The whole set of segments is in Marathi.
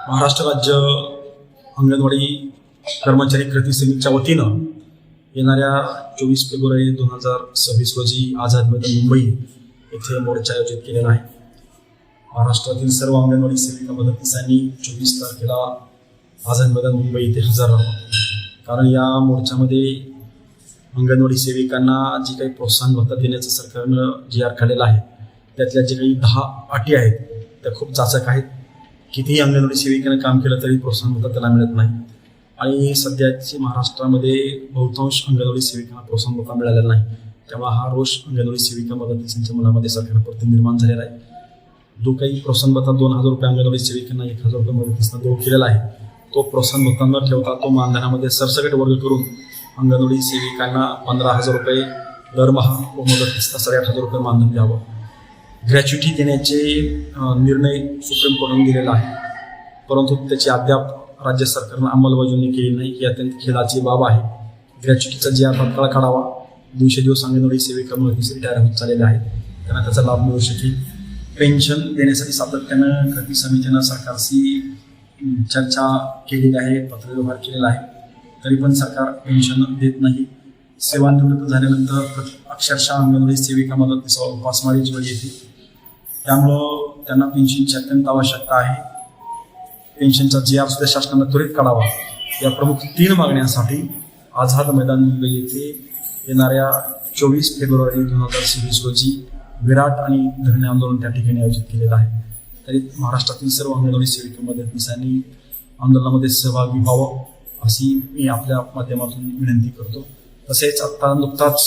महाराष्ट्र राज्य अंगणवाडी कर्मचारी कृती समितीच्या वतीनं येणाऱ्या 24 फेब्रुवारी 2026 रोजी आझाद मैदान मुंबई येथे मोर्चा आयोजित केलेला आहे। महाराष्ट्रातील सर्व अंगणवाडी सेविका मदतनीसांनी 24 तारखेला आझाद मैदान मुंबई येथे हजर राहावं, कारण या मोर्चामध्ये अंगणवाडी सेविकांना जी काही प्रोत्साहन भत्ता देण्याचं सरकारनं GR काढलेला आहे, त्यातल्या जे काही 10 अटी आहेत त्या खूप जाचक आहेत। कितीही अंगणवाडी सेविकांना काम केलं तरी प्रोत्साहन भत्ता त्याला मिळत नाही आणि सध्याची महाराष्ट्रामध्ये बहुतांश अंगणवाडी सेविकांना प्रोत्साहन भत्ता मिळालेला नाही। त्यामुळे हा रोष अंगणवाडी सेविका मदतनीसांच्या मनामध्ये सरकारप्रती निर्माण झालेला आहे। जो काही प्रोत्साहन भत्ता 2000 रुपये अंगणवाडी सेविकांना 1000 रुपये मदतनीसांना देऊ केलेला आहे, तो प्रोत्साहन भत्ता न ठेवता तो मानधनामध्ये सरसकट वर्ग करून अंगणवाडी सेविकांना 15,000 रुपये दरमहा व मदतनीसांना 8,500 रुपये मानधन द्यावं। ग्रॅच्युटी देण्याचे निर्णय सुप्रीम कोर्टाने दिलेला आहे, परंतु त्याची अद्याप राज्य सरकारनं अंमलबजावणी केली नाही। ही अत्यंत खेदाची बाब आहे। ग्रॅच्युटीचा GR तात्काळ काढावा। 200 दिवस अंगणवाडी सेविका मदतनीस रिटायर होत चाललेले आहेत, त्यांना त्याचा लाभ मिळू शकेल। पेन्शन देण्यासाठी सातत्यानं कृती समितीनं सरकारशी चर्चा केलेली आहे, पत्रव्यवहार केलेला आहे, तरी पण सरकार पेन्शन देत नाही। सेवानिवृत्त झाल्यानंतर अक्षरशः अंगणवाडी सेविका मदतनीस उपासमारीची वेळ येते, त्यामुळं त्यांना पेन्शनची अत्यंत आवश्यकता आहे। पेन्शनचा GR सुद्धा शासनानं त्वरित काढावा। या प्रमुख 3 मागण्यांसाठी आझाद मैदान मुंबई येथे येणाऱ्या 24 फेब्रुवारी 2026 रोजी विराट आणि धरणे आंदोलन त्या ठिकाणी आयोजित केलेलं आहे। तरी महाराष्ट्रातील सर्व अंगणवाडी सेविका मदतनीसांनी आंदोलनामध्ये सहभागी व्हावं अशी मी आपल्या माध्यमातून विनंती करतो। तसेच आत्ता नुकताच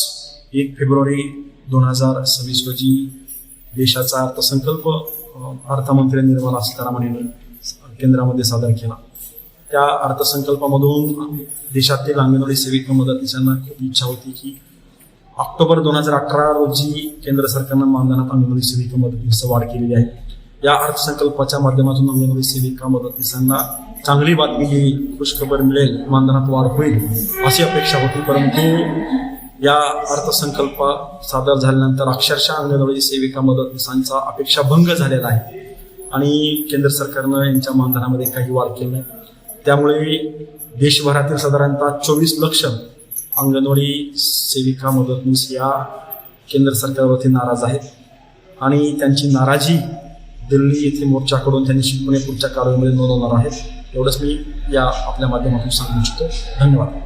1 फेब्रुवारी 2026 रोजी देशाचा अर्थसंकल्प अर्थमंत्री निर्मला सीतारामन यांनी केंद्रामध्ये सादर केला। त्या अर्थसंकल्पामधून देशातील अंगणवाडी सेविका मदतनीसांना खूप इच्छा होती की ऑक्टोबर 2018 रोजी केंद्र सरकारनं मानधनात अंगणवाडी सेविका मदतनीस वाढ केलेली आहे। या अर्थसंकल्पाच्या माध्यमातून अंगणवाडी सेविका मदतनीसांना चांगली बातमी येईल, खुशखबर मिळेल, मानधनात वाढ होईल अशी अपेक्षा होती, परंतु या अर्थसंकल्प सादर झाल्यानंतर अक्षरशः अंगणवाडी सेविका मदतनीसांचा अपेक्षाभंग झालेला आहे आणि केंद्र सरकारनं यांच्या मानधनामध्ये काही वाढ केली नाही। त्यामुळे देशभरातील साधारणतः 24 लक्ष अंगणवाडी सेविका मदतनीस या केंद्र सरकारवरती नाराज आहेत आणि त्यांची नाराजी दिल्ली येथे मोर्चा करून त्यांनी शिकवणे पुढच्या कारवाईमध्ये नोंदवणार आहेत। एवढंच मी या आपल्या माध्यमातून सांगू इच्छितो। धन्यवाद।